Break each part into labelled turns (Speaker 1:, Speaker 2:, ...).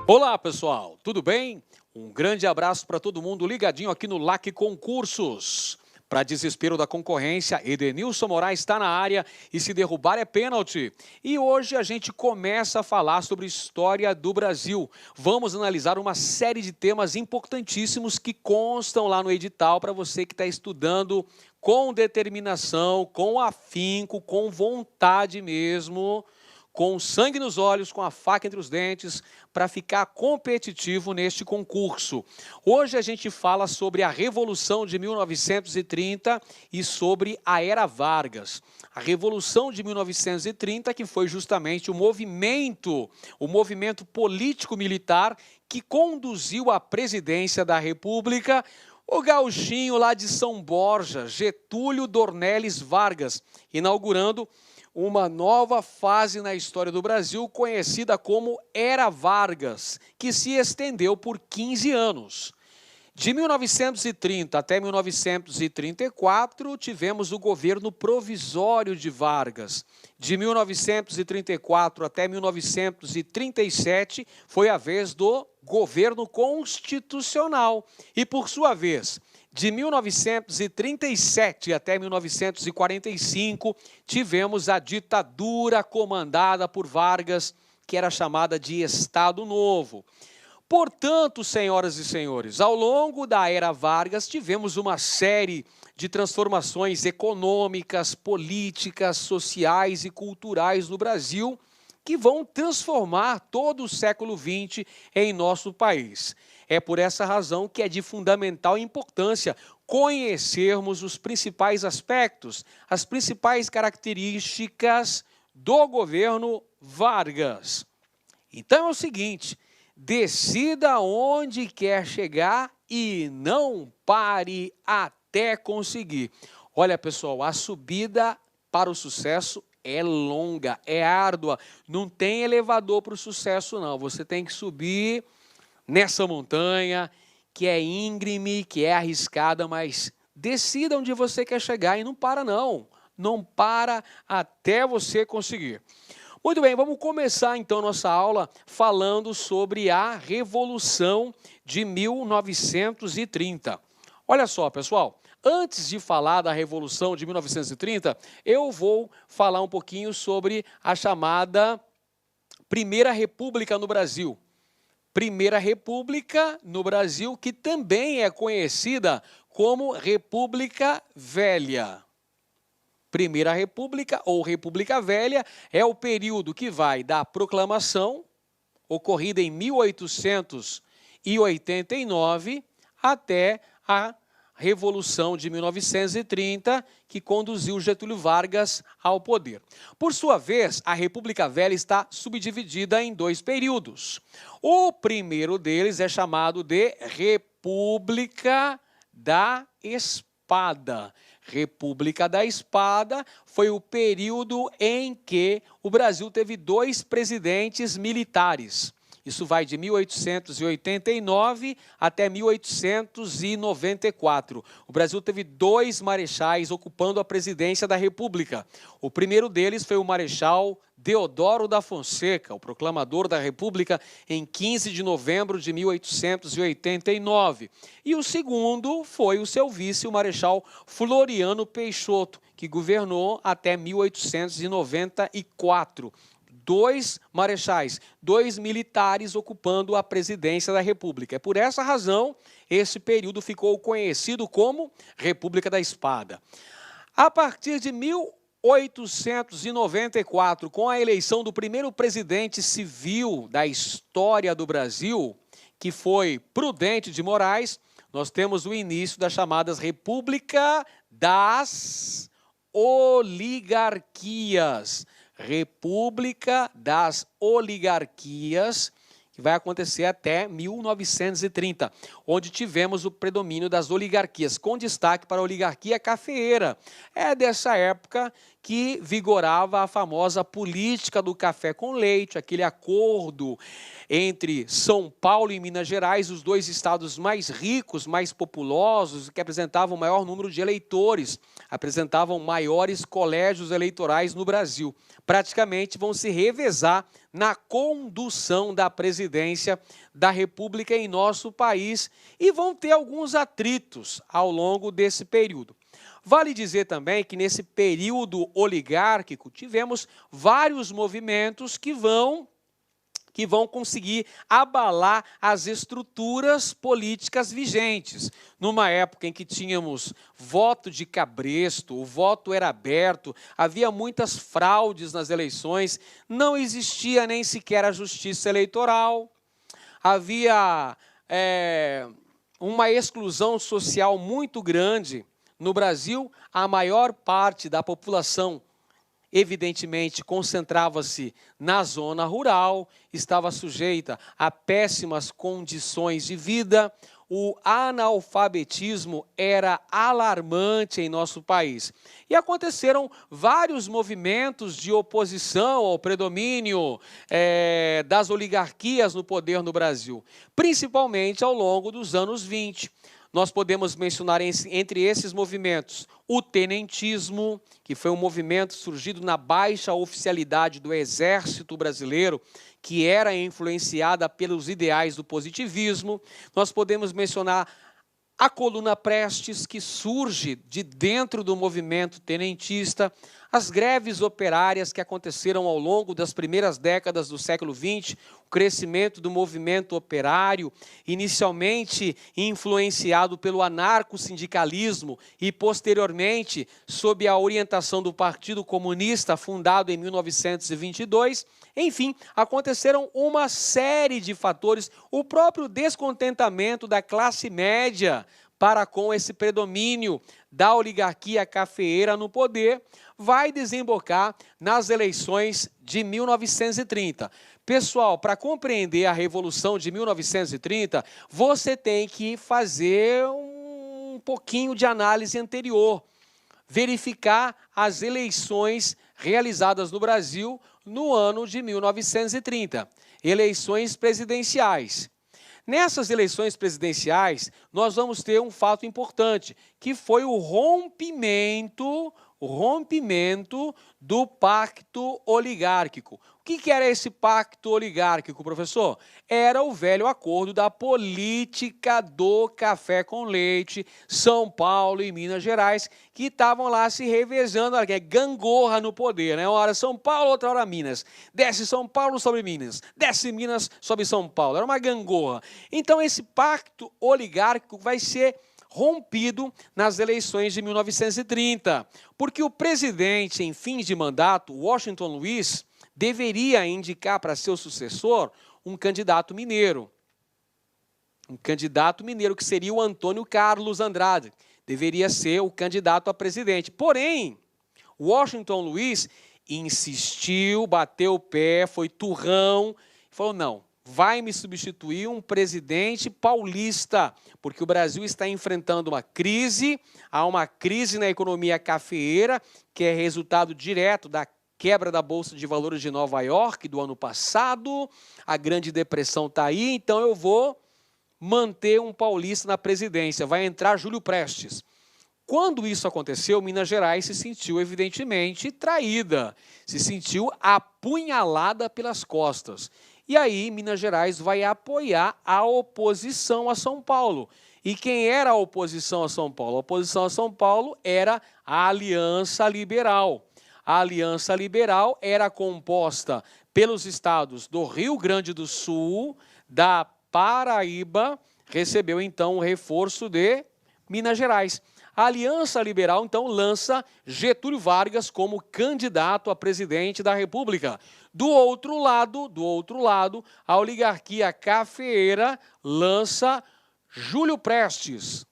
Speaker 1: Olá, pessoal, tudo bem? Um grande abraço para todo mundo ligadinho aqui no LAC Concursos. Para desespero da concorrência, Edenilson Moraes está na área e se derrubar é pênalti. E hoje a gente começa a falar sobre história do Brasil. Vamos analisar uma série de temas importantíssimos que constam lá no edital para você que está estudando com determinação, com afinco, com vontade mesmo, com sangue nos olhos, com a faca entre os dentes, para ficar competitivo neste concurso. Hoje a gente fala sobre a Revolução de 1930 e sobre a Era Vargas. A Revolução de 1930, que foi justamente o movimento político-militar que conduziu à presidência da República o gauchinho lá de São Borja, Getúlio Dornelles Vargas, inaugurando uma nova fase na história do Brasil, conhecida como Era Vargas, que se estendeu por 15 anos. De 1930 até 1934, tivemos o governo provisório de Vargas. De 1934 até 1937, foi a vez do governo constitucional. E, por sua vez, de 1937 até 1945, tivemos a ditadura comandada por Vargas, que era chamada de Estado Novo. Portanto, senhoras e senhores, ao longo da Era Vargas, tivemos uma série de transformações econômicas, políticas, sociais e culturais no Brasil, que vão transformar todo o século XX em nosso país. É por essa razão que é de fundamental importância conhecermos os principais aspectos, as principais características do governo Vargas. Então é o seguinte, decida onde quer chegar e não pare até conseguir. Olha, pessoal, a subida para o sucesso é longa, é árdua, não tem elevador para o sucesso não, você tem que subir nessa montanha, que é íngreme, que é arriscada, mas decida onde você quer chegar e não para não. Não para até você conseguir. Muito bem, vamos começar então nossa aula falando sobre a Revolução de 1930. Olha só, pessoal, antes de falar da Revolução de 1930, eu vou falar um pouquinho sobre a chamada Primeira República no Brasil. Primeira República no Brasil, que também é conhecida como República Velha. Primeira República ou República Velha é o período que vai da proclamação, ocorrida em 1889, até a Revolução de 1930, que conduziu Getúlio Vargas ao poder. Por sua vez, a República Velha está subdividida em dois períodos. O primeiro deles é chamado de República da Espada. República da Espada foi o período em que o Brasil teve dois presidentes militares. Isso vai de 1889 até 1894. O Brasil teve dois marechais ocupando a presidência da República. O primeiro deles foi o Marechal Deodoro da Fonseca, o proclamador da República, em 15 de novembro de 1889. E o segundo foi o seu vice, o Marechal Floriano Peixoto, que governou até 1894. Dois marechais, dois militares ocupando a presidência da República. É por essa razão, esse período ficou conhecido como República da Espada. A partir de 1894, com a eleição do primeiro presidente civil da história do Brasil, que foi Prudente de Moraes, nós temos o início das chamadas República das Oligarquias. República das Oligarquias, que vai acontecer até 1930, onde tivemos o predomínio das oligarquias, com destaque para a oligarquia cafeeira. É dessa época que vigorava a famosa política do café com leite, aquele acordo entre São Paulo e Minas Gerais, os dois estados mais ricos, mais populosos, que apresentavam o maior número de eleitores, apresentavam maiores colégios eleitorais no Brasil. Praticamente vão se revezar na condução da presidência da República em nosso país e vão ter alguns atritos ao longo desse período. Vale dizer também que nesse período oligárquico tivemos vários movimentos que vão conseguir abalar as estruturas políticas vigentes. Numa época em que tínhamos voto de cabresto, o voto era aberto, havia muitas fraudes nas eleições, não existia nem sequer a justiça eleitoral, havia uma exclusão social muito grande. No Brasil, a maior parte da população, evidentemente, concentrava-se na zona rural, estava sujeita a péssimas condições de vida, o analfabetismo era alarmante em nosso país. E aconteceram vários movimentos de oposição ao predomínio das oligarquias no poder no Brasil, principalmente ao longo dos anos 20. Nós podemos mencionar entre esses movimentos o tenentismo, que foi um movimento surgido na baixa oficialidade do Exército Brasileiro, que era influenciada pelos ideais do positivismo. Nós podemos mencionar a Coluna Prestes, que surge de dentro do movimento tenentista, as greves operárias que aconteceram ao longo das primeiras décadas do século XX, o crescimento do movimento operário, inicialmente influenciado pelo anarcossindicalismo e, posteriormente, sob a orientação do Partido Comunista, fundado em 1922. Enfim, aconteceram uma série de fatores, o próprio descontentamento da classe média para com esse predomínio da oligarquia cafeeira no poder, vai desembocar nas eleições de 1930. Pessoal, para compreender a Revolução de 1930, você tem que fazer um pouquinho de análise anterior, verificar as eleições realizadas no Brasil no ano de 1930, eleições presidenciais. Nessas eleições presidenciais, nós vamos ter um fato importante, que foi o rompimento do pacto oligárquico. O que era esse pacto oligárquico, professor? Era o velho acordo da política do café com leite, São Paulo e Minas Gerais, que estavam lá se revezando, gangorra no poder, né? Uma hora São Paulo, outra hora Minas. Desce São Paulo sobre Minas, desce Minas sobre São Paulo. Era uma gangorra. Então esse pacto oligárquico vai ser rompido nas eleições de 1930, porque o presidente em fins de mandato, Washington Luiz, deveria indicar para seu sucessor um candidato mineiro. Um candidato mineiro que seria o Antônio Carlos Andrade. Deveria ser o candidato a presidente. Porém, Washington Luiz insistiu, bateu o pé, foi turrão, e falou, não, vai me substituir um presidente paulista, porque o Brasil está enfrentando uma crise, há uma crise na economia cafeeira, que é resultado direto da quebra da Bolsa de Valores de Nova York do ano passado, a Grande Depressão está aí, então eu vou manter um paulista na presidência, vai entrar Júlio Prestes. Quando isso aconteceu, Minas Gerais se sentiu evidentemente traída, se sentiu apunhalada pelas costas. E aí Minas Gerais vai apoiar a oposição a São Paulo. E quem era a oposição a São Paulo? A oposição a São Paulo era a Aliança Liberal. A Aliança Liberal era composta pelos estados do Rio Grande do Sul, da Paraíba, recebeu então o reforço de Minas Gerais. A Aliança Liberal, então, lança Getúlio Vargas como candidato a presidente da República. Do outro lado, a oligarquia cafeeira lança Júlio Prestes,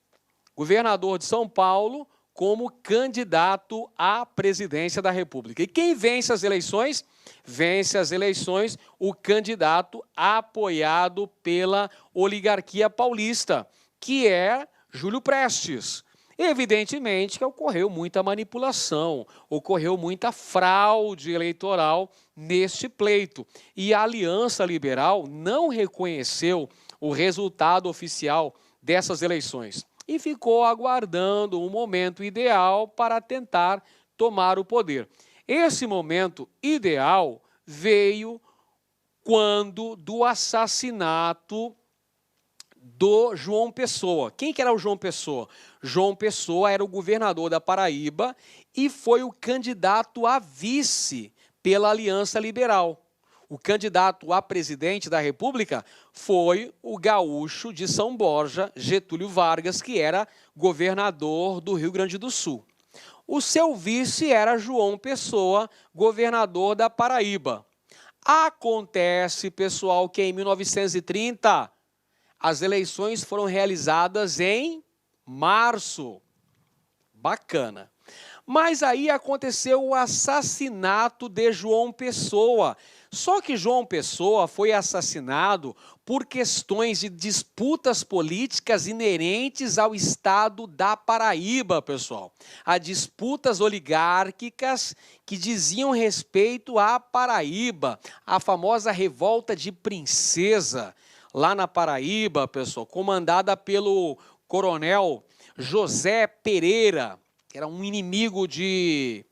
Speaker 1: governador de São Paulo, como candidato à presidência da República. E quem vence as eleições? Vence as eleições o candidato apoiado pela oligarquia paulista, que é Júlio Prestes. Evidentemente que ocorreu muita manipulação, ocorreu muita fraude eleitoral neste pleito. E a Aliança Liberal não reconheceu o resultado oficial dessas eleições e ficou aguardando um momento ideal para tentar tomar o poder. Esse momento ideal veio quando do assassinato do João Pessoa. Quem que era o João Pessoa? João Pessoa era o governador da Paraíba e foi o candidato a vice pela Aliança Liberal. O candidato a presidente da República foi o gaúcho de São Borja, Getúlio Vargas, que era governador do Rio Grande do Sul. O seu vice era João Pessoa, governador da Paraíba. Acontece, pessoal, que em 1930 as eleições foram realizadas em março. Bacana. Mas aí aconteceu o assassinato de João Pessoa. Só que João Pessoa foi assassinado por questões de disputas políticas inerentes ao estado da Paraíba, pessoal. Há disputas oligárquicas que diziam respeito à Paraíba, a famosa revolta de Princesa, lá na Paraíba, pessoal, comandada pelo coronel José Pereira, que era um inimigo de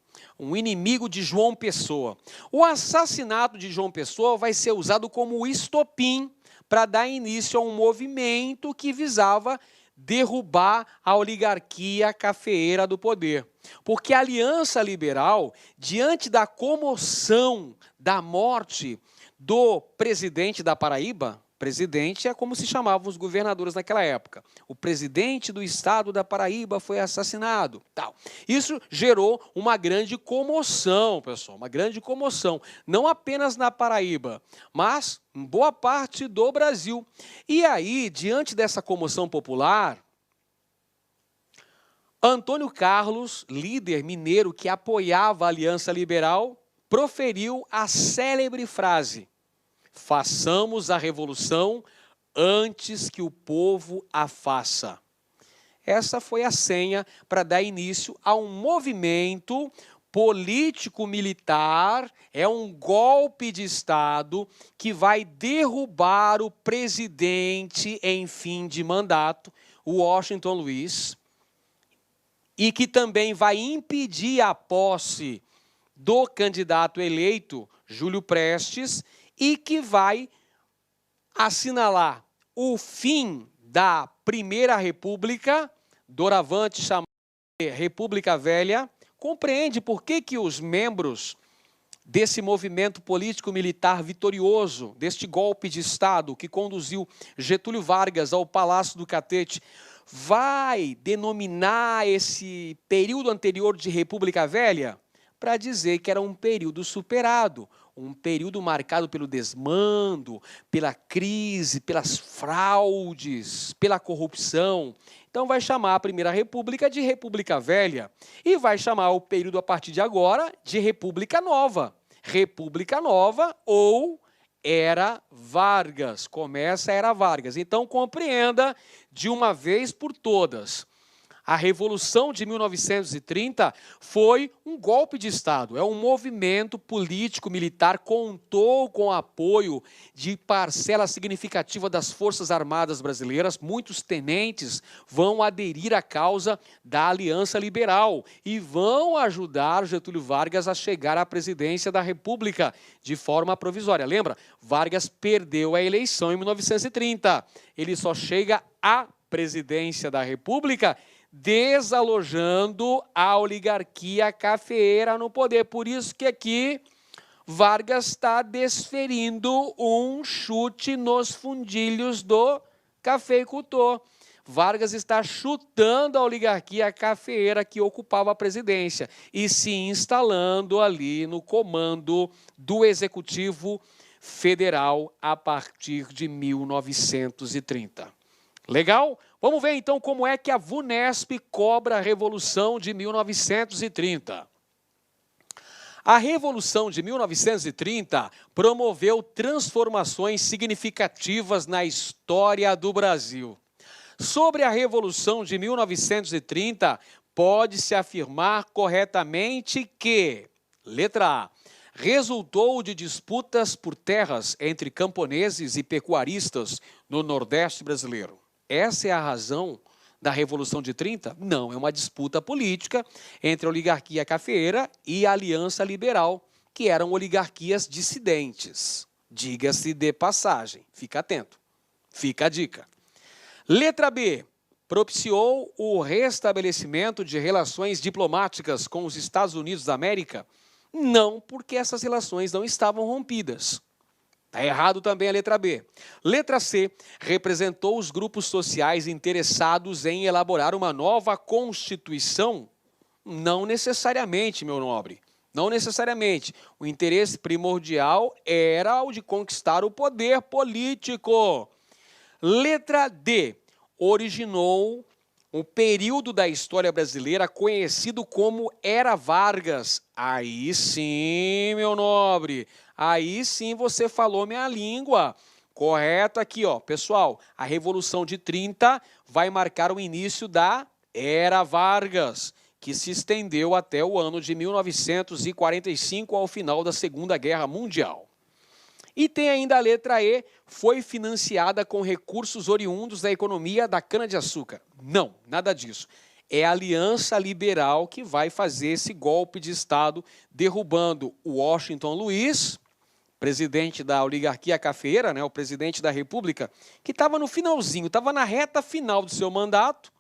Speaker 1: João Pessoa. O assassinato de João Pessoa vai ser usado como estopim para dar início a um movimento que visava derrubar a oligarquia cafeeira do poder. Porque a Aliança Liberal, diante da comoção da morte do presidente da Paraíba, presidente é como se chamavam os governadores naquela época. O presidente do estado da Paraíba foi assassinado. Tal. Isso gerou uma grande comoção, pessoal, uma grande comoção. Não apenas na Paraíba, mas em boa parte do Brasil. E aí, diante dessa comoção popular, Antônio Carlos, líder mineiro que apoiava a Aliança Liberal, proferiu a célebre frase: façamos a revolução antes que o povo a faça. Essa foi a senha para dar início a um movimento político-militar, é um golpe de Estado que vai derrubar o presidente em fim de mandato, Washington Luiz, e que também vai impedir a posse do candidato eleito, Júlio Prestes, e que vai assinalar o fim da Primeira República, doravante chamada República Velha. Compreende por que os membros desse movimento político-militar vitorioso, deste golpe de Estado que conduziu Getúlio Vargas ao Palácio do Catete, vai denominar esse período anterior de República Velha? Para dizer que era um período superado, um período marcado pelo desmando, pela crise, pelas fraudes, pela corrupção. Então vai chamar a Primeira República de República Velha e vai chamar o período a partir de agora de República Nova. República Nova ou Era Vargas. Começa a Era Vargas. Então compreenda de uma vez por todas. A Revolução de 1930 foi um golpe de Estado, é um movimento político-militar, contou com o apoio de parcela significativa das Forças Armadas brasileiras. Muitos tenentes vão aderir à causa da Aliança Liberal e vão ajudar Getúlio Vargas a chegar à presidência da República de forma provisória. Lembra? Vargas perdeu a eleição em 1930. Ele só chega à presidência da República desalojando a oligarquia cafeeira no poder. Por isso que aqui Vargas está desferindo um chute nos fundilhos do cafeicultor. Vargas está chutando a oligarquia cafeeira que ocupava a presidência e se instalando ali no comando do Executivo Federal a partir de 1930. Legal? Vamos ver então como é que a VUNESP cobra a Revolução de 1930. A Revolução de 1930 promoveu transformações significativas na história do Brasil. Sobre a Revolução de 1930, pode-se afirmar corretamente que, letra A, resultou de disputas por terras entre camponeses e pecuaristas no Nordeste brasileiro. Essa é a razão da Revolução de 30? Não, é uma disputa política entre a oligarquia cafeeira e a Aliança Liberal, que eram oligarquias dissidentes. Diga-se de passagem, fica atento, fica a dica. Letra B, propiciou o restabelecimento de relações diplomáticas com os Estados Unidos da América? Não, porque essas relações não estavam rompidas. Está errado também a letra B. Letra C, representou os grupos sociais interessados em elaborar uma nova Constituição? Não necessariamente, meu nobre. Não necessariamente. O interesse primordial era o de conquistar o poder político. Letra D, originou um período da história brasileira conhecido como Era Vargas. Aí sim, meu nobre, aí sim você falou minha língua. Correto aqui, ó. Pessoal, a Revolução de 30 vai marcar o início da Era Vargas, que se estendeu até o ano de 1945, ao final da Segunda Guerra Mundial. E tem ainda a letra E, foi financiada com recursos oriundos da economia da cana-de-açúcar. Não, nada disso. É a Aliança Liberal que vai fazer esse golpe de Estado, derrubando o Washington Luiz, presidente da oligarquia cafeeira, né, o presidente da República, que estava no finalzinho, estava na reta final do seu mandato,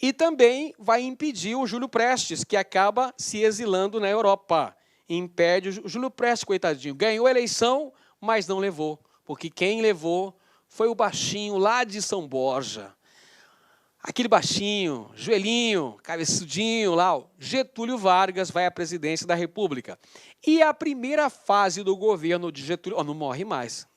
Speaker 1: e também vai impedir o Júlio Prestes, que acaba se exilando na Europa. Impede o Júlio Prestes, coitadinho, ganhou a eleição, mas não levou, porque quem levou foi o baixinho lá de São Borja. Aquele baixinho, joelhinho, cabeçudinho lá, ó, Getúlio Vargas vai à presidência da República. E a primeira fase do governo de Getúlio... Oh, não morre mais,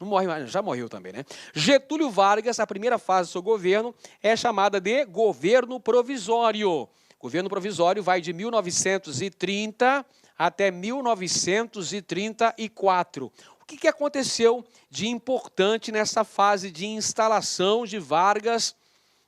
Speaker 1: já morreu também, né? Getúlio Vargas, a primeira fase do seu governo é chamada de governo provisório. Governo provisório vai de 1930 até 1934. O que aconteceu de importante nessa fase de instalação de Vargas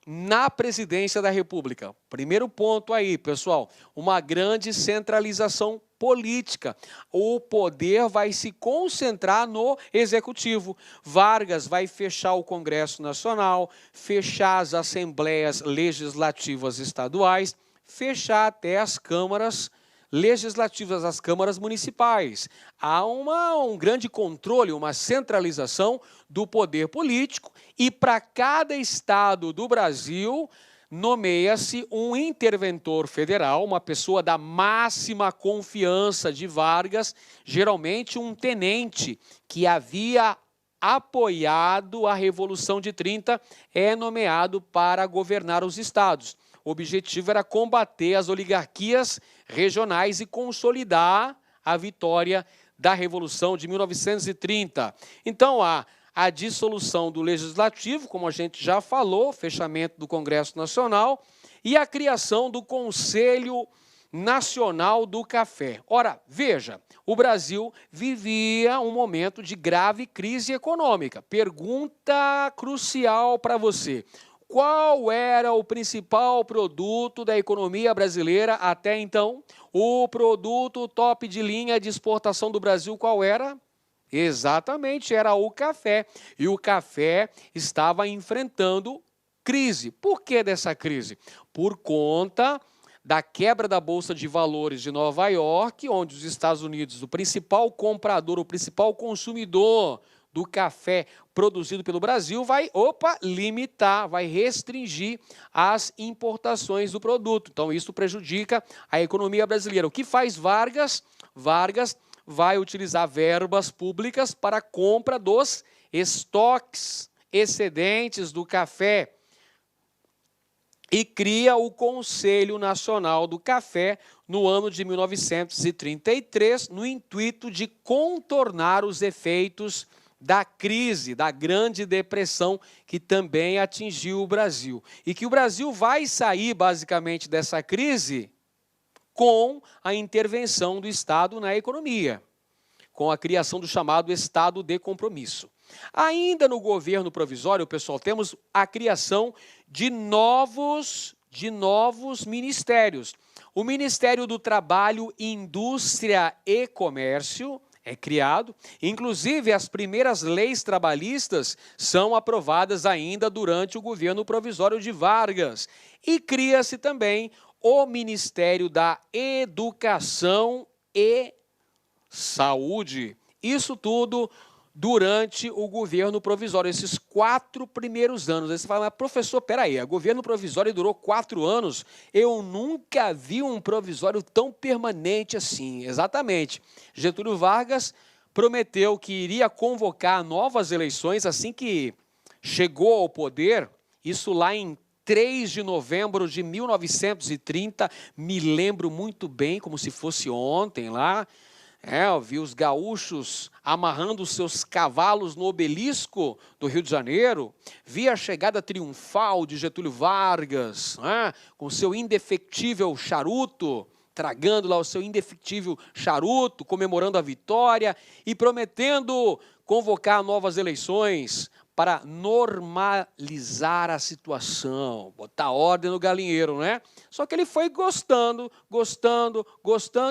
Speaker 1: na presidência da República? Primeiro ponto aí, pessoal, uma grande centralização política. O poder vai se concentrar no executivo. Vargas vai fechar o Congresso Nacional, fechar as assembleias legislativas estaduais, fechar até as câmaras legislativas, as câmaras municipais. Há um grande controle, uma centralização do poder político, e para cada estado do Brasil nomeia-se um interventor federal, uma pessoa da máxima confiança de Vargas, geralmente um tenente que havia apoiado a Revolução de 30, é nomeado para governar os estados. O objetivo era combater as oligarquias regionais e consolidar a vitória da Revolução de 1930. Então, a dissolução do Legislativo, como a gente já falou, fechamento do Congresso Nacional e a criação do Conselho Nacional do Café. Ora, veja, o Brasil vivia um momento de grave crise econômica. Pergunta crucial para você. Qual era o principal produto da economia brasileira até então? O produto top de linha de exportação do Brasil qual era? Exatamente, era o café. E o café estava enfrentando crise. Por que dessa crise? Por conta da quebra da Bolsa de Valores de Nova York, onde os Estados Unidos, o principal comprador, o principal consumidor do café produzido pelo Brasil, vai limitar, vai restringir as importações do produto. Então, isso prejudica a economia brasileira. O que faz Vargas? Vargas vai utilizar verbas públicas para a compra dos estoques excedentes do café e cria o Conselho Nacional do Café no ano de 1933, no intuito de contornar os efeitos da crise, da Grande Depressão, que também atingiu o Brasil. E que o Brasil vai sair, basicamente, dessa crise com a intervenção do Estado na economia, com a criação do chamado Estado de Compromisso. Ainda no governo provisório, pessoal, temos a criação de novos ministérios. O Ministério do Trabalho, Indústria e Comércio é criado. Inclusive, as primeiras leis trabalhistas são aprovadas ainda durante o governo provisório de Vargas. E cria-se também o Ministério da Educação e Saúde. Isso tudo durante o governo provisório, esses 4 primeiros anos. Aí você fala, mas professor, peraí, o governo provisório durou 4 anos, eu nunca vi um provisório tão permanente assim. Exatamente. Getúlio Vargas prometeu que iria convocar novas eleições assim que chegou ao poder, isso lá em 3 de novembro de 1930, me lembro muito bem, como se fosse ontem lá. Eu vi os gaúchos amarrando os seus cavalos no obelisco do Rio de Janeiro, vi a chegada triunfal de Getúlio Vargas, com seu indefectível charuto, tragando lá o seu indefectível charuto, comemorando a vitória e prometendo convocar novas eleições para normalizar a situação, botar ordem no galinheiro, né? Só que ele foi gostando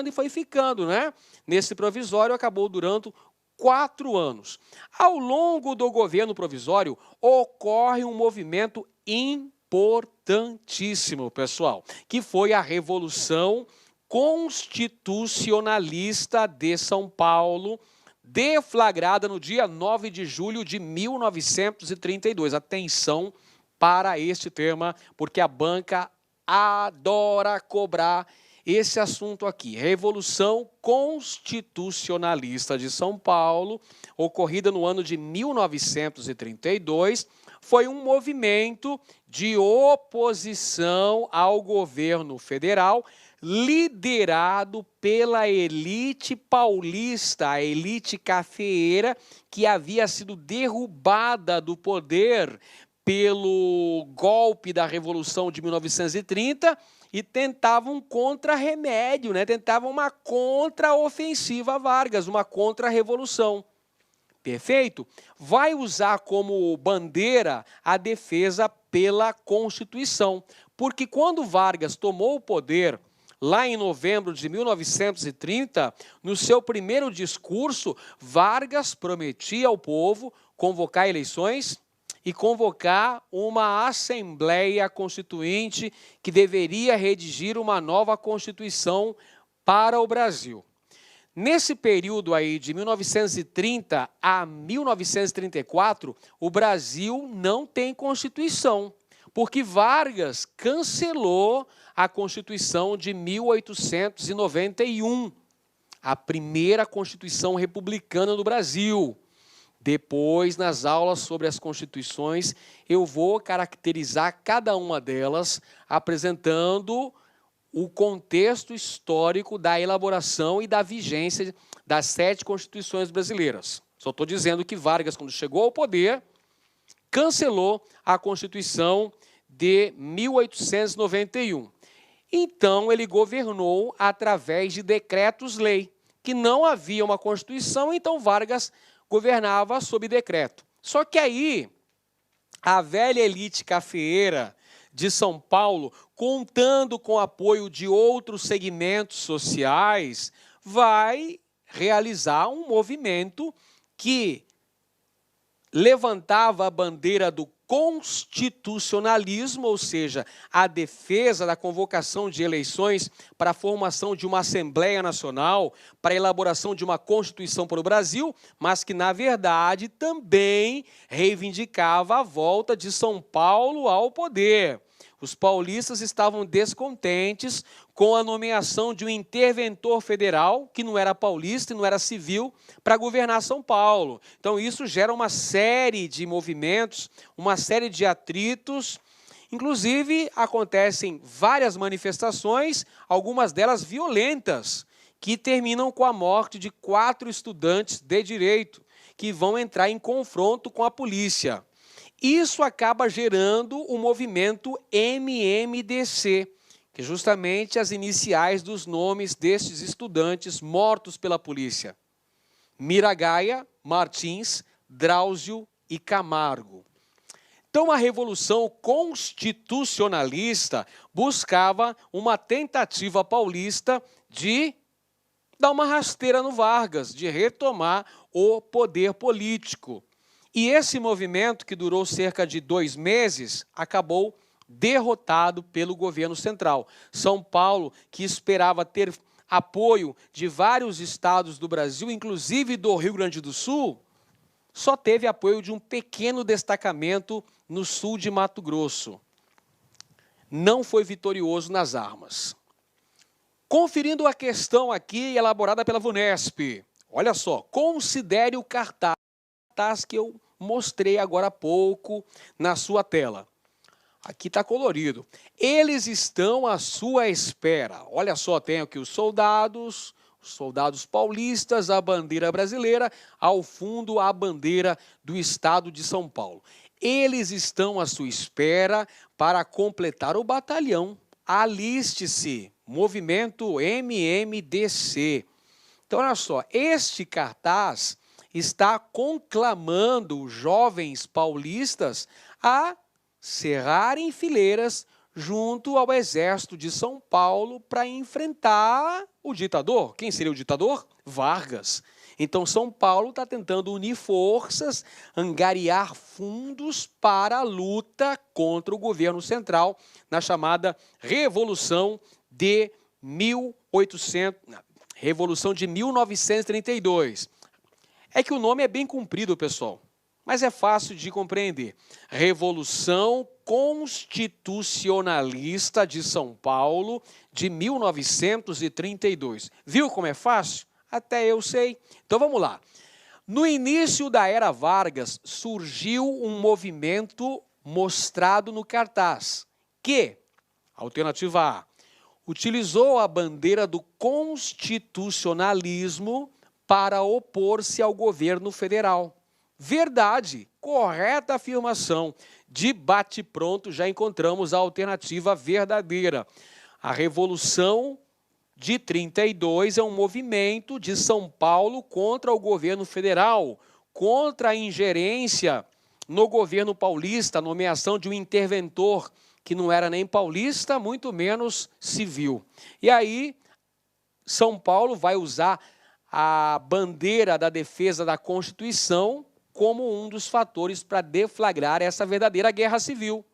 Speaker 1: e foi ficando, né? Nesse provisório acabou durando 4 anos. Ao longo do governo provisório, ocorre um movimento importantíssimo, pessoal, que foi a Revolução Constitucionalista de São Paulo, deflagrada no dia 9 de julho de 1932. Atenção para este tema, porque a banca adora cobrar esse assunto aqui. Revolução Constitucionalista de São Paulo, ocorrida no ano de 1932, foi um movimento de oposição ao governo federal, liderado pela elite paulista, a elite cafeeira, que havia sido derrubada do poder pelo golpe da Revolução de 1930 e tentavam um contra-remédio, né? Tentavam uma contra-ofensiva a Vargas, uma contra-revolução. Perfeito? Vai usar como bandeira a defesa pela Constituição, porque quando Vargas tomou o poder, lá em novembro de 1930, no seu primeiro discurso, Vargas prometia ao povo convocar eleições e convocar uma Assembleia Constituinte que deveria redigir uma nova Constituição para o Brasil. Nesse período aí de 1930 a 1934, o Brasil não tem Constituição, porque Vargas cancelou a Constituição de 1891, a primeira Constituição republicana do Brasil. Depois, nas aulas sobre as constituições, eu vou caracterizar cada uma delas, apresentando o contexto histórico da elaboração e da vigência das 7 constituições brasileiras. Só estou dizendo que Vargas, quando chegou ao poder, cancelou a Constituição de 1891. Então, ele governou através de decretos-lei, que não havia uma Constituição, então Vargas governava sob decreto. Só que aí, a velha elite cafeeira de São Paulo, contando com o apoio de outros segmentos sociais, vai realizar um movimento que levantava a bandeira do constitucionalismo, ou seja, a defesa da convocação de eleições para a formação de uma Assembleia Nacional, para a elaboração de uma Constituição para o Brasil, mas que, na verdade, também reivindicava a volta de São Paulo ao poder. Os paulistas estavam descontentes com a nomeação de um interventor federal, que não era paulista e não era civil, para governar São Paulo. Então, isso gera uma série de movimentos, uma série de atritos. Inclusive, acontecem várias manifestações, algumas delas violentas, que terminam com a morte de 4 estudantes de direito, que vão entrar em confronto com a polícia. Isso acaba gerando o movimento MMDC, que é justamente as iniciais dos nomes destes estudantes mortos pela polícia. Miragaia, Martins, Drauzio e Camargo. Então, a Revolução Constitucionalista buscava uma tentativa paulista de dar uma rasteira no Vargas, de retomar o poder político. E esse movimento, que durou cerca de 2 meses, acabou derrotado pelo governo central. São Paulo, que esperava ter apoio de vários estados do Brasil, inclusive do Rio Grande do Sul, só teve apoio de um pequeno destacamento no sul de Mato Grosso. Não foi vitorioso nas armas. Conferindo a questão aqui elaborada pela VUNESP, olha só, considere o cartaz que eu mostrei agora há pouco na sua tela. Aqui está colorido. Eles estão à sua espera. Olha só, tem aqui os soldados paulistas, a bandeira brasileira, ao fundo a bandeira do estado de São Paulo. Eles estão à sua espera para completar o batalhão. Aliste-se, movimento MMDC. Então, olha só, este cartaz está conclamando os jovens paulistas a cerrarem fileiras junto ao exército de São Paulo para enfrentar o ditador. Quem seria o ditador? Vargas. Então, São Paulo está tentando unir forças, angariar fundos para a luta contra o governo central na chamada Revolução de 1932. É que o nome é bem comprido, pessoal, mas é fácil de compreender. Revolução Constitucionalista de São Paulo de 1932. Viu como é fácil? Até eu sei. Então vamos lá. No início da era Vargas, surgiu um movimento mostrado no cartaz, que, alternativa A, utilizou a bandeira do constitucionalismo para opor-se ao governo federal. Verdade, correta afirmação. De bate-pronto já encontramos a alternativa verdadeira. A Revolução de 32 é um movimento de São Paulo contra o governo federal, contra a ingerência no governo paulista, a nomeação de um interventor que não era nem paulista, muito menos civil. E aí, São Paulo vai usar a bandeira da defesa da Constituição como um dos fatores para deflagrar essa verdadeira guerra civil.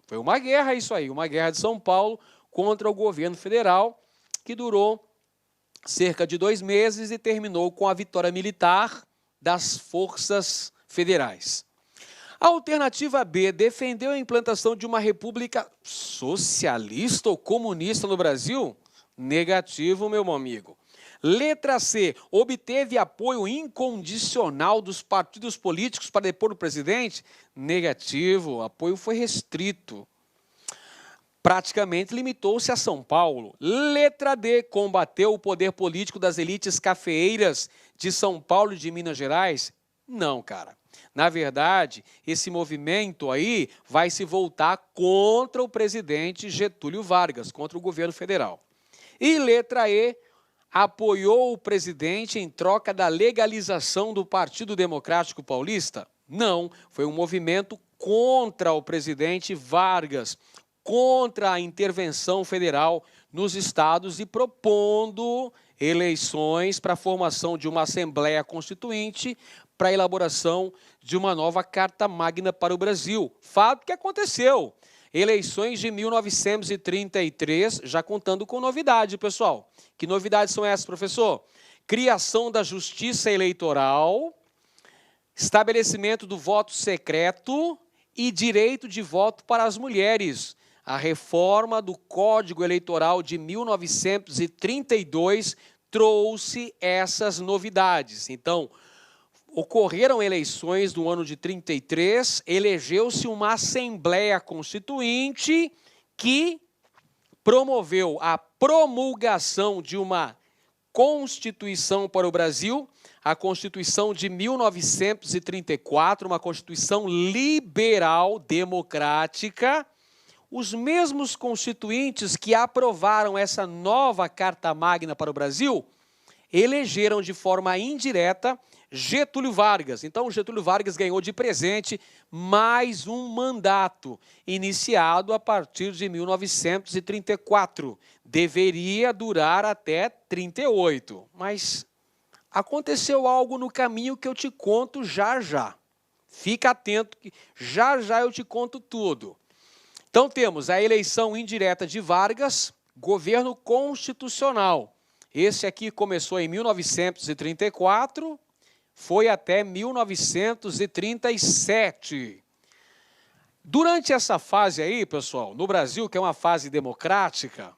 Speaker 1: Foi uma guerra isso aí, uma guerra de São Paulo contra o governo federal, que durou cerca de 2 meses e terminou com a vitória militar das forças federais. A alternativa B defendeu a implantação de uma república socialista ou comunista no Brasil? Negativo, meu amigo. Letra C, obteve apoio incondicional dos partidos políticos para depor o presidente? Negativo, o apoio foi restrito. Praticamente limitou-se a São Paulo. Letra D, combateu o poder político das elites cafeeiras de São Paulo e de Minas Gerais? Não, cara. Na verdade, esse movimento aí vai se voltar contra o presidente Getúlio Vargas, contra o governo federal. E letra E, apoiou o presidente em troca da legalização do Partido Democrático Paulista? Não, foi um movimento contra o presidente Vargas, contra a intervenção federal nos estados e propondo eleições para a formação de uma Assembleia Constituinte para a elaboração de uma nova Carta Magna para o Brasil. Fato que aconteceu. Eleições de 1933, já contando com novidade, pessoal. Que novidades são essas, professor? Criação da Justiça Eleitoral, estabelecimento do voto secreto e direito de voto para as mulheres. A reforma do Código Eleitoral de 1932 trouxe essas novidades. Então, ocorreram eleições no ano de 33, elegeu-se uma Assembleia Constituinte que promoveu a promulgação de uma Constituição para o Brasil, a Constituição de 1934, uma Constituição liberal, democrática. Os mesmos constituintes que aprovaram essa nova Carta Magna para o Brasil elegeram de forma indireta Getúlio Vargas. Então, Getúlio Vargas ganhou de presente mais um mandato, iniciado a partir de 1934. Deveria durar até 38, mas aconteceu algo no caminho que eu te conto já já. Fica atento que já já eu te conto tudo. Então temos a eleição indireta de Vargas, governo constitucional. Esse aqui começou em 1934, foi até 1937. Durante essa fase aí, pessoal, no Brasil, que é uma fase democrática,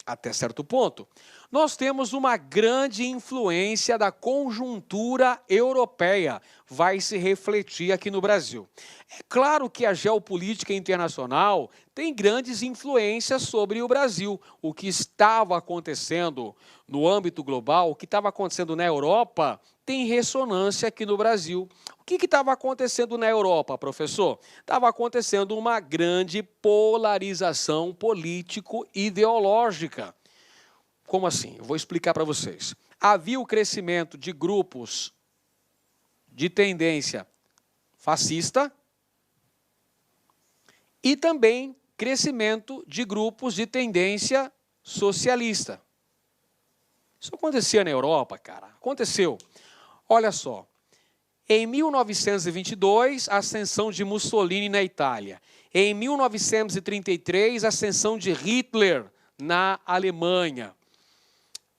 Speaker 1: até certo ponto, nós temos uma grande influência da conjuntura europeia, vai se refletir aqui no Brasil. É claro que a geopolítica internacional tem grandes influências sobre o Brasil. O que estava acontecendo no âmbito global, o que estava acontecendo na Europa, tem ressonância aqui no Brasil. O que estava acontecendo na Europa, professor? Estava acontecendo uma grande polarização político-ideológica. Como assim? Eu vou explicar para vocês. Havia o crescimento de grupos de tendência fascista e também crescimento de grupos de tendência socialista. Isso acontecia na Europa, cara. Aconteceu. Olha só. Em 1922, a ascensão de Mussolini na Itália. Em 1933, a ascensão de Hitler na Alemanha.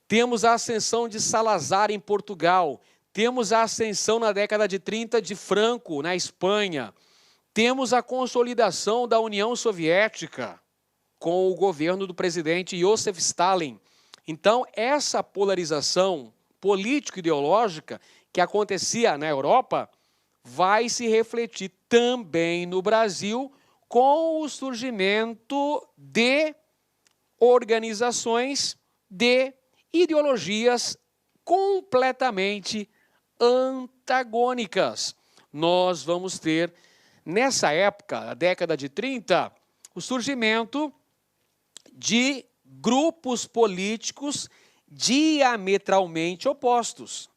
Speaker 1: Temos a ascensão de Salazar em Portugal. Temos a ascensão na década de 30 de Franco na Espanha. Temos a consolidação da União Soviética com o governo do presidente Joseph Stalin. Então, essa polarização político-ideológica que acontecia na Europa vai se refletir também no Brasil com o surgimento de organizações de ideologias completamente antagônicas. Nós vamos ter, nessa época, a década de 30, o surgimento de grupos políticos diametralmente opostos.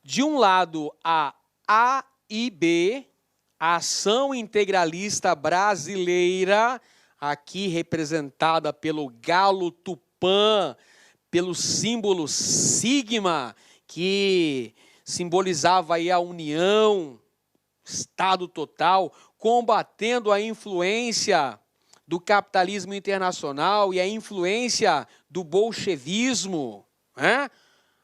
Speaker 1: De um lado, a AIB, a Ação Integralista Brasileira, aqui representada pelo galo Tupã, pelo símbolo sigma, que simbolizava aí a união, Estado total, combatendo a influência do capitalismo internacional e a influência do bolchevismo, né?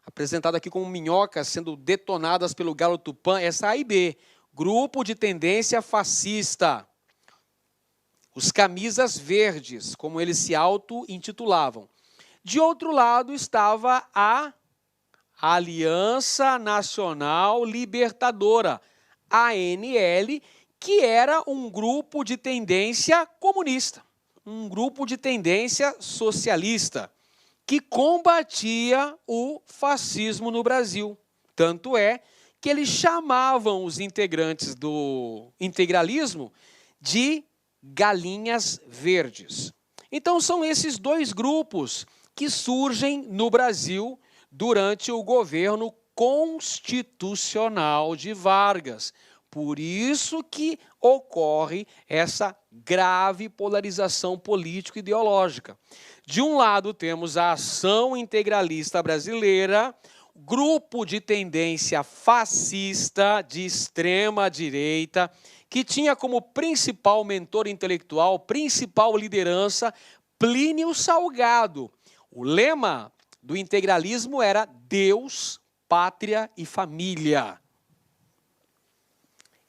Speaker 1: Apresentado aqui como minhocas sendo detonadas pelo galo Tupã, essa AIB, grupo de tendência fascista. Os camisas verdes, como eles se auto-intitulavam. De outro lado estava a Aliança Nacional Libertadora, ANL, que era um grupo de tendência comunista, um grupo de tendência socialista, que combatia o fascismo no Brasil. Tanto é que eles chamavam os integrantes do integralismo de galinhas verdes. Então são esses dois grupos que surgem no Brasil durante o governo constitucional de Vargas. Por isso que ocorre essa grave polarização político-ideológica. De um lado temos a Ação Integralista Brasileira, grupo de tendência fascista de extrema direita, que tinha como principal mentor intelectual, principal liderança, Plínio Salgado. O lema do integralismo era Deus, Pátria e Família.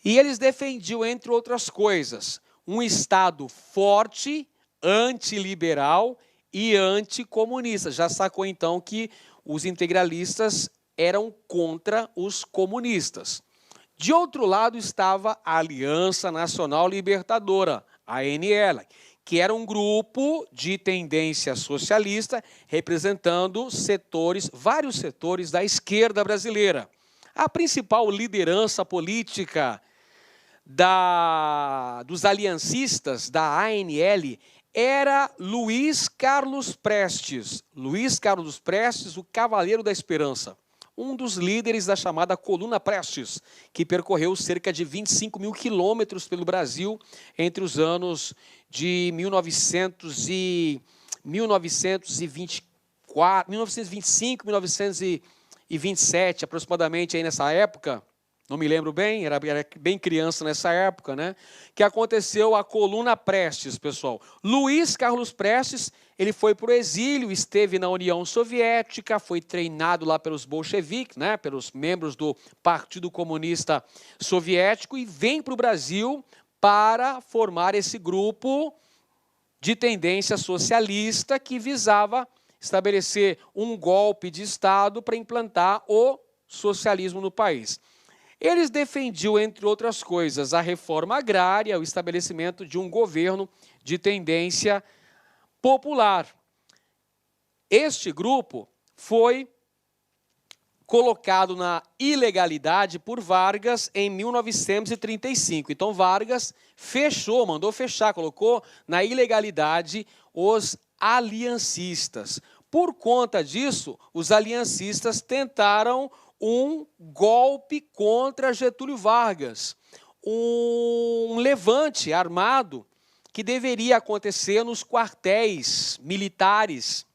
Speaker 1: E eles defendiam, entre outras coisas, um Estado forte, antiliberal e anticomunista. Já sacou então que os integralistas eram contra os comunistas. De outro lado estava a Aliança Nacional Libertadora, a ANL, que era um grupo de tendência socialista representando vários setores da esquerda brasileira. A principal liderança política dos aliancistas da ANL era Luiz Carlos Prestes. Luiz Carlos Prestes, o Cavaleiro da Esperança. um dos líderes da chamada Coluna Prestes, que percorreu cerca de 25 mil quilômetros pelo Brasil entre os anos de 1925, 1927, aproximadamente aí nessa época. Não me lembro bem, era bem criança nessa época, né? Que aconteceu a Coluna Prestes, pessoal. Luiz Carlos Prestes, ele foi para o exílio, esteve na União Soviética, foi treinado lá pelos bolcheviques, né? Pelos membros do Partido Comunista Soviético, e vem para o Brasil para formar esse grupo de tendência socialista que visava estabelecer um golpe de Estado para implantar o socialismo no país. Eles defendiam, entre outras coisas, a reforma agrária, o estabelecimento de um governo de tendência popular. Este grupo foi colocado na ilegalidade por Vargas em 1935. Então, Vargas fechou, mandou fechar, colocou na ilegalidade os aliancistas. Por conta disso, os aliancistas tentaram um golpe contra Getúlio Vargas, um levante armado que deveria acontecer nos quartéis militares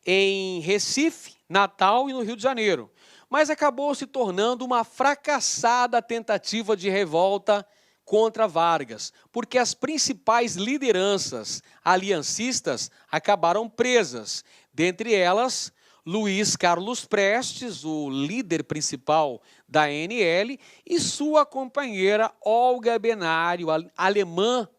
Speaker 1: em Recife, Natal e no Rio de Janeiro, mas acabou se tornando uma fracassada tentativa de revolta contra Vargas, porque as principais lideranças aliancistas acabaram presas, dentre elas Luiz Carlos Prestes, o líder principal da ANL, e sua companheira Olga Benário, alemã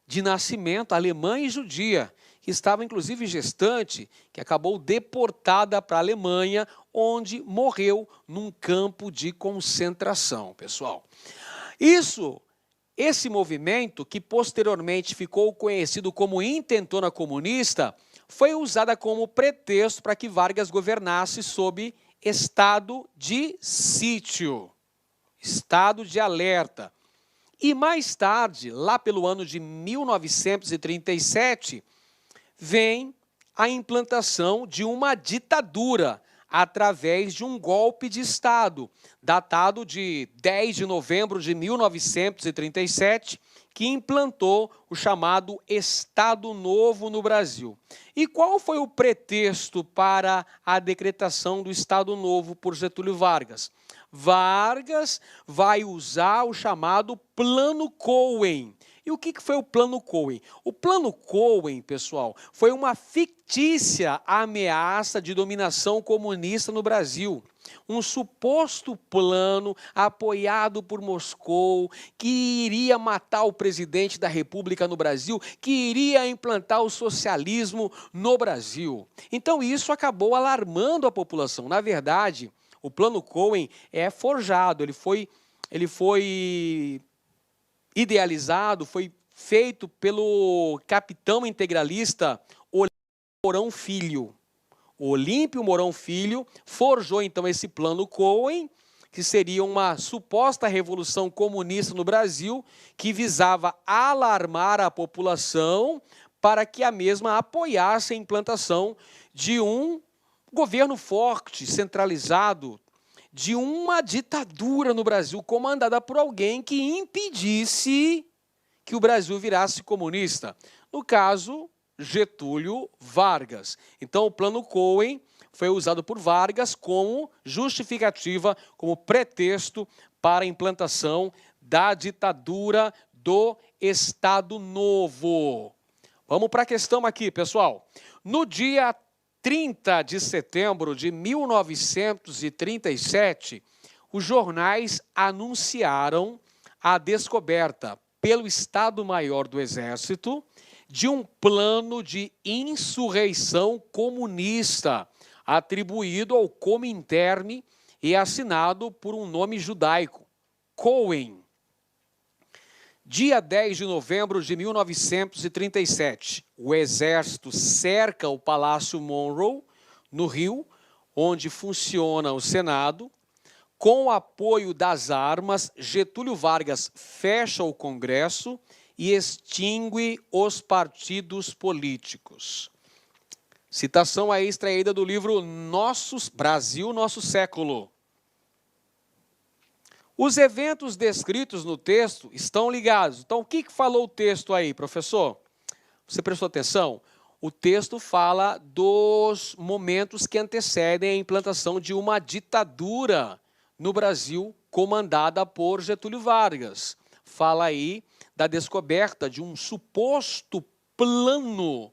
Speaker 1: de nascimento, alemã e judia, que estava inclusive gestante, que acabou deportada para a Alemanha, onde morreu num campo de concentração, pessoal. Esse movimento, que posteriormente ficou conhecido como Intentona Comunista, foi usada como pretexto para que Vargas governasse sob estado de sítio, estado de alerta. E mais tarde, lá pelo ano de 1937, vem a implantação de uma ditadura através de um golpe de Estado, datado de 10 de novembro de 1937, que implantou o chamado Estado Novo no Brasil. E qual foi o pretexto para a decretação do Estado Novo por Getúlio Vargas? Vargas vai usar o chamado Plano Cohen. E o que foi o Plano Cohen? O Plano Cohen, pessoal, foi uma fictícia ameaça de dominação comunista no Brasil. Um suposto plano apoiado por Moscou, que iria matar o presidente da República no Brasil, que iria implantar o socialismo no Brasil. Então isso acabou alarmando a população. Na verdade, o Plano Cohen é forjado, ele foi idealizado, foi feito pelo capitão integralista Olímpio Mourão Filho. O Olímpio Mourão Filho forjou então esse Plano Cohen, que seria uma suposta revolução comunista no Brasil, que visava alarmar a população para que a mesma apoiasse a implantação de um governo forte, centralizado, de uma ditadura no Brasil comandada por alguém que impedisse que o Brasil virasse comunista. No caso, Getúlio Vargas. Então, o Plano Cohen foi usado por Vargas como justificativa, como pretexto para a implantação da ditadura do Estado Novo. Vamos para a questão aqui, pessoal. No dia 30 de setembro de 1937, os jornais anunciaram a descoberta pelo Estado-Maior do Exército de um plano de insurreição comunista atribuído ao Comintern e assinado por um nome judaico, Cohen. Dia 10 de novembro de 1937, o Exército cerca o Palácio Monroe, no Rio, onde funciona o Senado. Com o apoio das armas, Getúlio Vargas fecha o Congresso e extingue os partidos políticos. Citação aí extraída do livro Brasil, Nosso Século. Os eventos descritos no texto estão ligados. Então, o que falou o texto aí, professor? Você prestou atenção? O texto fala dos momentos que antecedem a implantação de uma ditadura no Brasil, comandada por Getúlio Vargas. Fala aí da descoberta de um suposto plano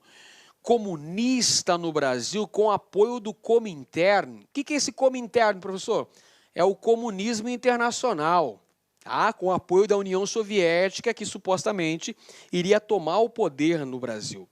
Speaker 1: comunista no Brasil com apoio do Comintern. O que é esse Comintern, professor? É o comunismo internacional, tá? Com apoio da União Soviética, que supostamente iria tomar o poder no Brasil.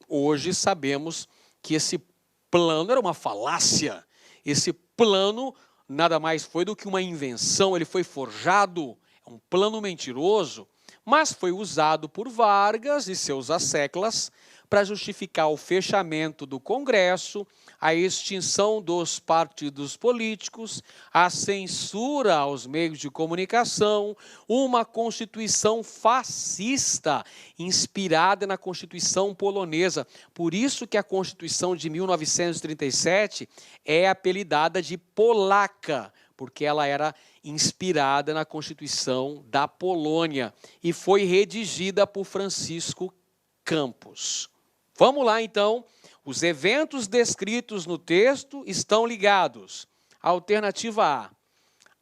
Speaker 1: Hoje sabemos que esse plano era uma falácia. Esse plano nada mais foi do que uma invenção, ele foi forjado, é um plano mentiroso, mas foi usado por Vargas e seus asseclas para justificar o fechamento do Congresso, a extinção dos partidos políticos, a censura aos meios de comunicação, uma Constituição fascista, inspirada na Constituição polonesa. Por isso que a Constituição de 1937 é apelidada de polaca, porque ela era inspirada na Constituição da Polônia e foi redigida por Francisco Campos. Vamos lá, então. Os eventos descritos no texto estão ligados. Alternativa A.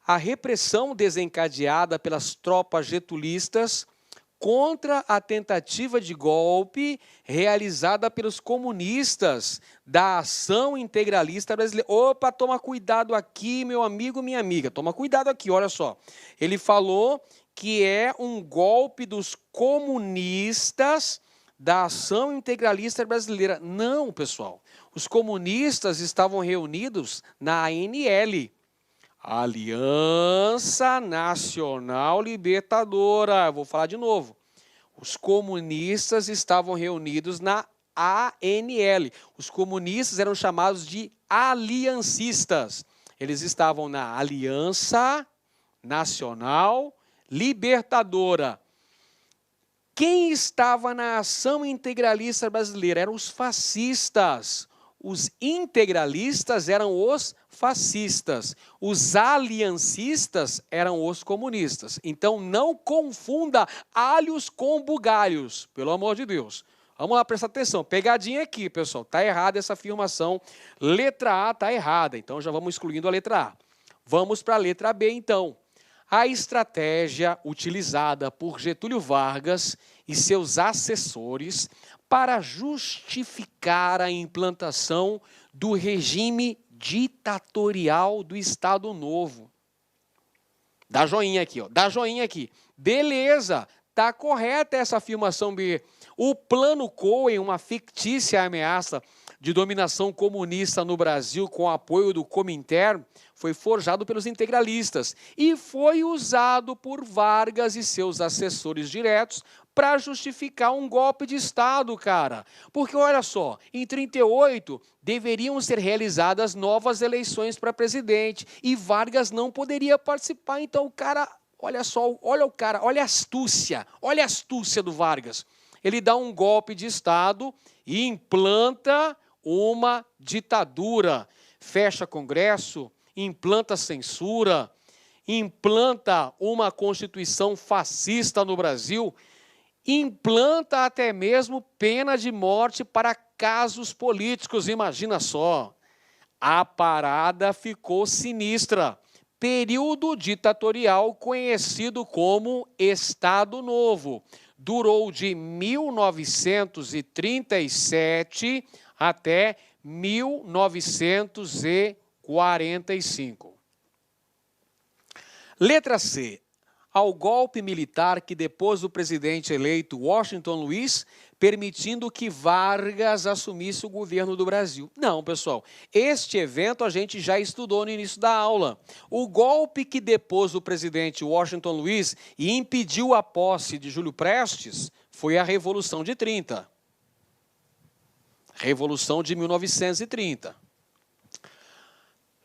Speaker 1: A repressão desencadeada pelas tropas getulistas contra a tentativa de golpe realizada pelos comunistas da Ação Integralista Brasileira. Opa, toma cuidado aqui, meu amigo, minha amiga. Toma cuidado aqui, olha só. Ele falou que é um golpe dos comunistas da Ação Integralista Brasileira. Não, pessoal. Os comunistas estavam reunidos na ANL, Aliança Nacional Libertadora. Vou falar de novo. Os comunistas estavam reunidos na ANL. Os comunistas eram chamados de aliancistas. Eles estavam na Aliança Nacional Libertadora. Quem estava na Ação Integralista Brasileira eram os fascistas. Os integralistas eram os fascistas. Os aliancistas eram os comunistas. Então, não confunda alhos com bugalhos, pelo amor de Deus. Vamos lá, prestar atenção. Pegadinha aqui, pessoal. Está errada essa afirmação. Letra A está errada. Então, já vamos excluindo a letra A. Vamos para a letra B, então. A estratégia utilizada por Getúlio Vargas e seus assessores para justificar a implantação do regime ditatorial do Estado Novo. Dá joinha aqui, ó. Dá joinha aqui. Beleza, tá correta essa afirmação B. O Plano Cohen, uma fictícia ameaça de dominação comunista no Brasil com apoio do Comintern, foi forjado pelos integralistas e foi usado por Vargas e seus assessores diretos para justificar um golpe de Estado, cara. Porque, olha só, em 1938 deveriam ser realizadas novas eleições para presidente e Vargas não poderia participar. Então, o cara, olha só, olha a astúcia do Vargas. Ele dá um golpe de Estado e implanta uma ditadura, fecha Congresso, implanta censura, implanta uma Constituição fascista no Brasil, implanta até mesmo pena de morte para casos políticos. Imagina só, a parada ficou sinistra. Período ditatorial conhecido como Estado Novo. Durou de 1937 até 1945. Letra C. Ao golpe militar que depôs o presidente eleito Washington Luiz, permitindo que Vargas assumisse o governo do Brasil. Não, pessoal, este evento a gente já estudou no início da aula. O golpe que depôs o presidente Washington Luiz e impediu a posse de Júlio Prestes foi a Revolução de 30. Revolução de 1930.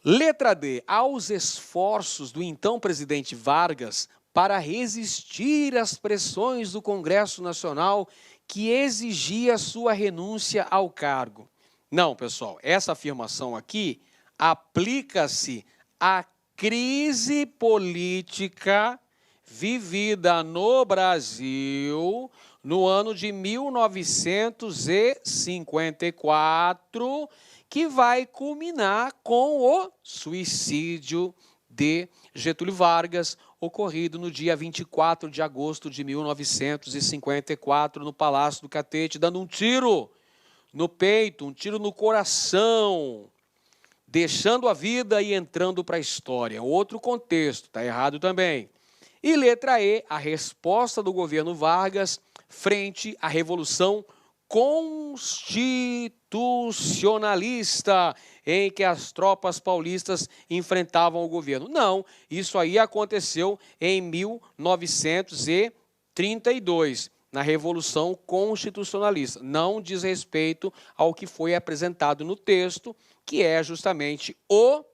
Speaker 1: Letra D. Aos esforços do então presidente Vargas para resistir às pressões do Congresso Nacional que exigia sua renúncia ao cargo. Não, pessoal, essa afirmação aqui aplica-se à crise política vivida no Brasil no ano de 1954, que vai culminar com o suicídio de Getúlio Vargas, ocorrido no dia 24 de agosto de 1954, no Palácio do Catete, dando um tiro no peito, um tiro no coração, deixando a vida e entrando para a história. Outro contexto, está errado também. E letra E, a resposta do governo Vargas frente à Revolução Constitucionalista, em que as tropas paulistas enfrentavam o governo. Não, isso aí aconteceu em 1932, na Revolução Constitucionalista. Não diz respeito ao que foi apresentado no texto, que é justamente o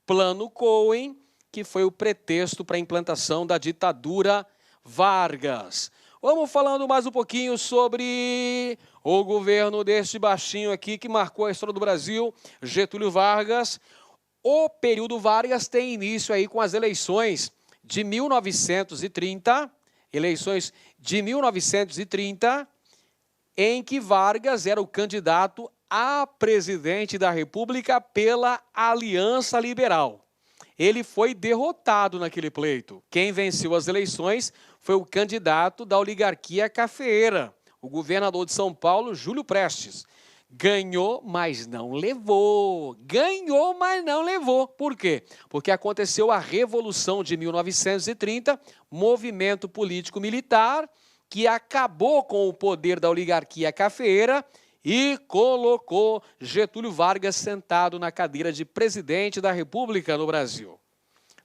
Speaker 1: Plano Cohen, que foi o pretexto para a implantação da ditadura Vargas. Vamos falando mais um pouquinho sobre o governo deste baixinho aqui, que marcou a história do Brasil, Getúlio Vargas. O período Vargas tem início aí com as eleições de 1930, em que Vargas era o candidato a presidente da República pela Aliança Liberal. Ele foi derrotado naquele pleito. Quem venceu as eleições foi o candidato da oligarquia cafeeira, o governador de São Paulo, Júlio Prestes. Ganhou, mas não levou. Ganhou, mas não levou. Por quê? Porque aconteceu a Revolução de 1930, movimento político-militar, que acabou com o poder da oligarquia cafeeira e colocou Getúlio Vargas sentado na cadeira de presidente da República no Brasil,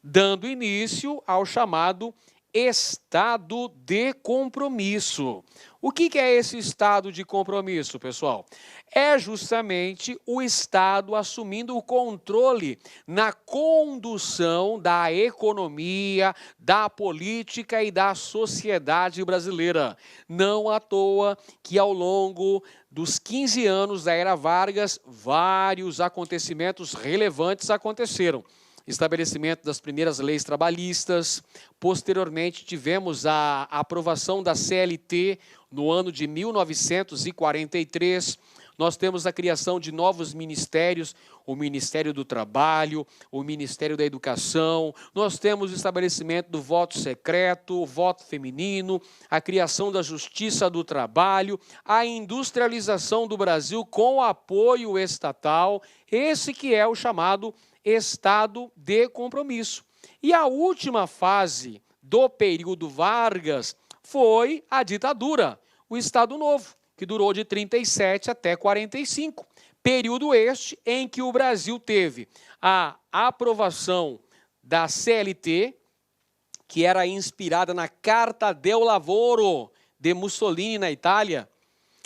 Speaker 1: dando início ao chamado Estado de Compromisso. O que é esse estado de compromisso, pessoal? É justamente o Estado assumindo o controle na condução da economia, da política e da sociedade brasileira. Não à toa que ao longo dos 15 anos da era Vargas, vários acontecimentos relevantes aconteceram. Estabelecimento das primeiras leis trabalhistas, posteriormente tivemos a aprovação da CLT no ano de 1943, nós temos a criação de novos ministérios, o Ministério do Trabalho, o Ministério da Educação, nós temos o estabelecimento do voto secreto, o voto feminino, a criação da Justiça do Trabalho, a industrialização do Brasil com apoio estatal, esse que é o chamado Estado de Compromisso. E a última fase do período Vargas foi a ditadura, o Estado Novo, que durou de 37 até 45. Período este em que o Brasil teve a aprovação da CLT, que era inspirada na Carta del Lavoro de Mussolini na Itália,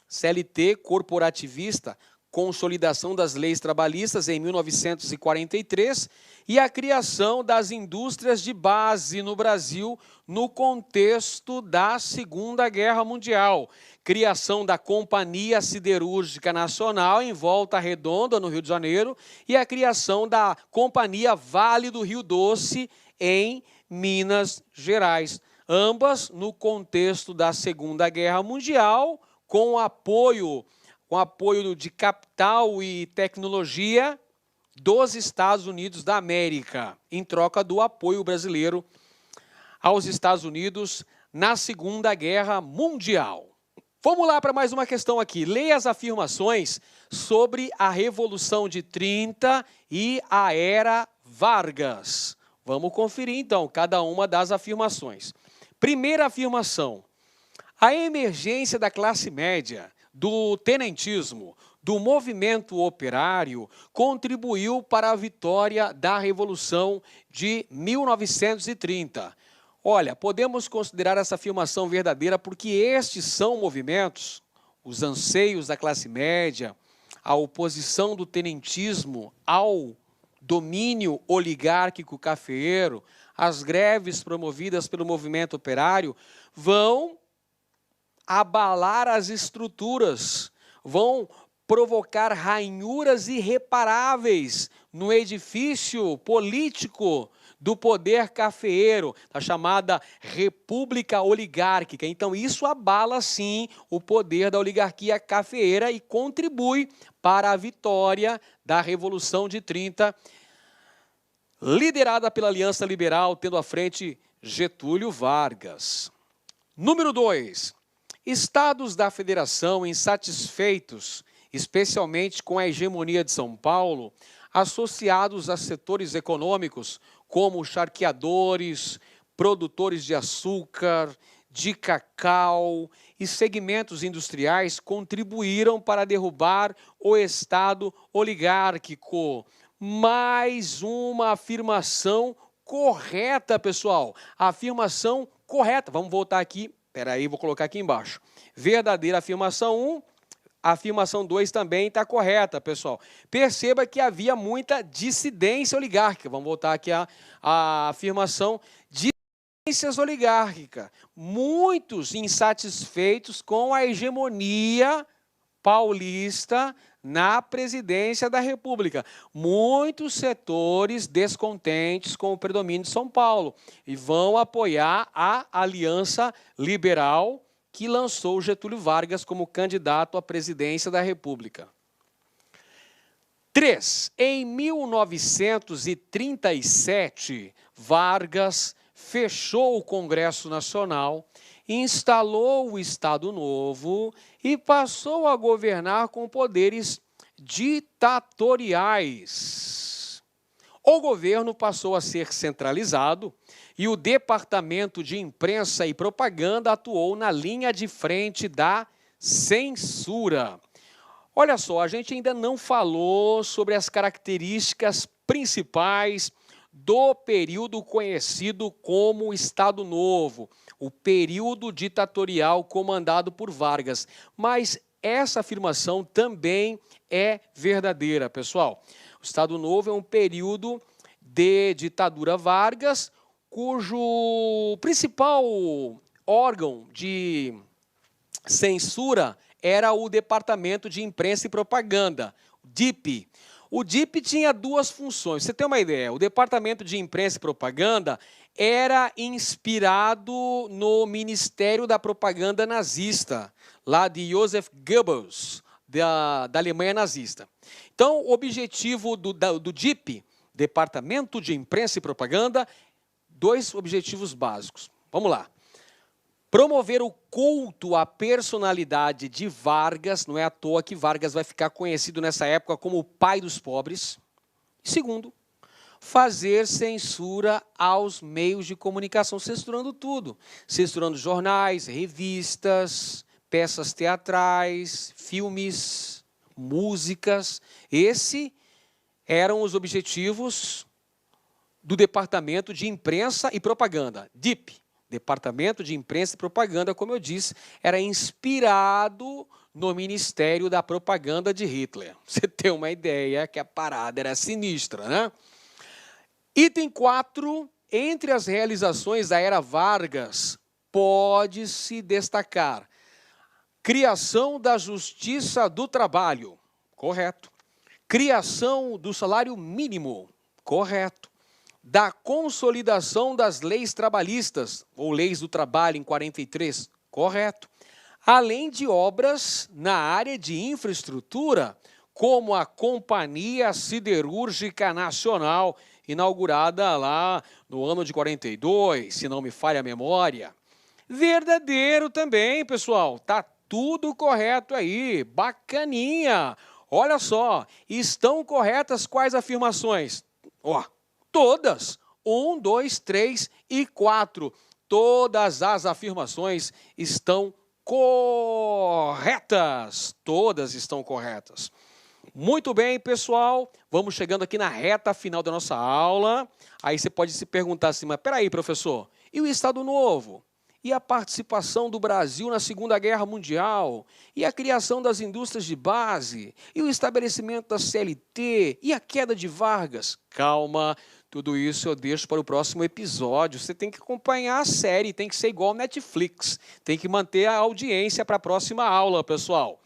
Speaker 1: CLT corporativista, consolidação das leis trabalhistas em 1943 e a criação das indústrias de base no Brasil no contexto da Segunda Guerra Mundial. Criação da Companhia Siderúrgica Nacional em Volta Redonda, no Rio de Janeiro, e a criação da Companhia Vale do Rio Doce em Minas Gerais. Ambas no contexto da Segunda Guerra Mundial, com apoio de capital e tecnologia dos Estados Unidos da América, em troca do apoio brasileiro aos Estados Unidos na Segunda Guerra Mundial. Vamos lá para mais uma questão aqui. Leia as afirmações sobre a Revolução de 30 e a Era Vargas. Vamos conferir, então, cada uma das afirmações. Primeira afirmação. A emergência da classe média, do tenentismo, do movimento operário, contribuiu para a vitória da Revolução de 1930. Olha, podemos considerar essa afirmação verdadeira porque estes são movimentos, os anseios da classe média, a oposição do tenentismo ao domínio oligárquico cafeeiro, as greves promovidas pelo movimento operário, vão abalar as estruturas, vão provocar ranhuras irreparáveis no edifício político do poder cafeeiro, da chamada república oligárquica. Então, isso abala, sim, o poder da oligarquia cafeeira e contribui para a vitória da Revolução de 30, liderada pela Aliança Liberal, tendo à frente Getúlio Vargas. Número 2. Estados da Federação insatisfeitos, especialmente com a hegemonia de São Paulo, associados a setores econômicos como charqueadores, produtores de açúcar, de cacau e segmentos industriais, contribuíram para derrubar o Estado oligárquico. Mais uma afirmação correta, pessoal. Afirmação correta. Vamos voltar aqui. Espera aí, vou colocar aqui embaixo. Verdadeira afirmação 1. Afirmação 2 também está correta, pessoal. Perceba que havia muita dissidência oligárquica. Vamos voltar aqui à afirmação dissidências oligárquicas. Muitos insatisfeitos com a hegemonia paulista na presidência da República. Muitos setores descontentes com o predomínio de São Paulo e vão apoiar a Aliança Liberal, que lançou Getúlio Vargas como candidato à presidência da República. 3. Em 1937, Vargas fechou o Congresso Nacional, instalou o Estado Novo e passou a governar com poderes ditatoriais. O governo passou a ser centralizado e o Departamento de Imprensa e Propaganda atuou na linha de frente da censura. Olha só, a gente ainda não falou sobre as características principais do período conhecido como Estado Novo, o período ditatorial comandado por Vargas. Mas essa afirmação também é verdadeira, pessoal. O Estado Novo é um período de ditadura Vargas, cujo principal órgão de censura era o Departamento de Imprensa e Propaganda, o DIP. O DIP tinha duas funções. Você tem uma ideia, o Departamento de Imprensa e Propaganda era inspirado no Ministério da Propaganda nazista, lá de Joseph Goebbels, da Alemanha nazista. Então, o objetivo do DIP, Departamento de Imprensa e Propaganda, dois objetivos básicos. Vamos lá. Promover o culto à personalidade de Vargas, não é à toa que Vargas vai ficar conhecido nessa época como o pai dos pobres. E segundo, fazer censura aos meios de comunicação, censurando tudo. Censurando jornais, revistas, peças teatrais, filmes, músicas. Esses eram os objetivos do Departamento de Imprensa e Propaganda, DIP. Departamento de Imprensa e Propaganda, como eu disse, era inspirado no Ministério da Propaganda de Hitler. Você tem uma ideia que a parada era sinistra, né? Item 4, entre as realizações da era Vargas, pode-se destacar criação da Justiça do Trabalho, correto. Criação do salário mínimo, correto. Da consolidação das leis trabalhistas, ou leis do trabalho em 43, correto. Além de obras na área de infraestrutura, como a Companhia Siderúrgica Nacional, inaugurada lá no ano de 42, se não me falha a memória. Verdadeiro também, pessoal, tá tudo correto aí, bacaninha. Olha só, estão corretas quais afirmações? Ó, todas, 1, 2, 3 e 4. Todas as afirmações estão corretas. Todas estão corretas. Muito bem, pessoal. Vamos chegando aqui na reta final da nossa aula. Aí você pode se perguntar assim, mas peraí, professor, e o Estado Novo? E a participação do Brasil na Segunda Guerra Mundial? E a criação das indústrias de base? E o estabelecimento da CLT? E a queda de Vargas? Calma, tudo isso eu deixo para o próximo episódio. Você tem que acompanhar a série, tem que ser igual ao Netflix. Tem que manter a audiência para a próxima aula, pessoal.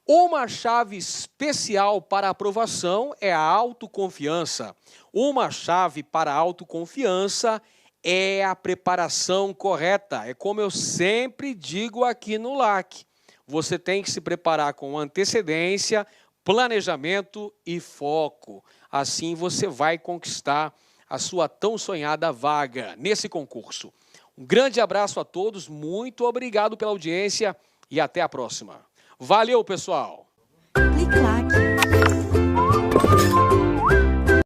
Speaker 1: Uma chave especial para aprovação é a autoconfiança. Uma chave para a autoconfiança é a preparação correta. É como eu sempre digo aqui no LAC. Você tem que se preparar com antecedência, planejamento e foco. Assim você vai conquistar a sua tão sonhada vaga nesse concurso. Um grande abraço a todos, muito obrigado pela audiência e até a próxima. Valeu, pessoal!
Speaker 2: Clique Lac.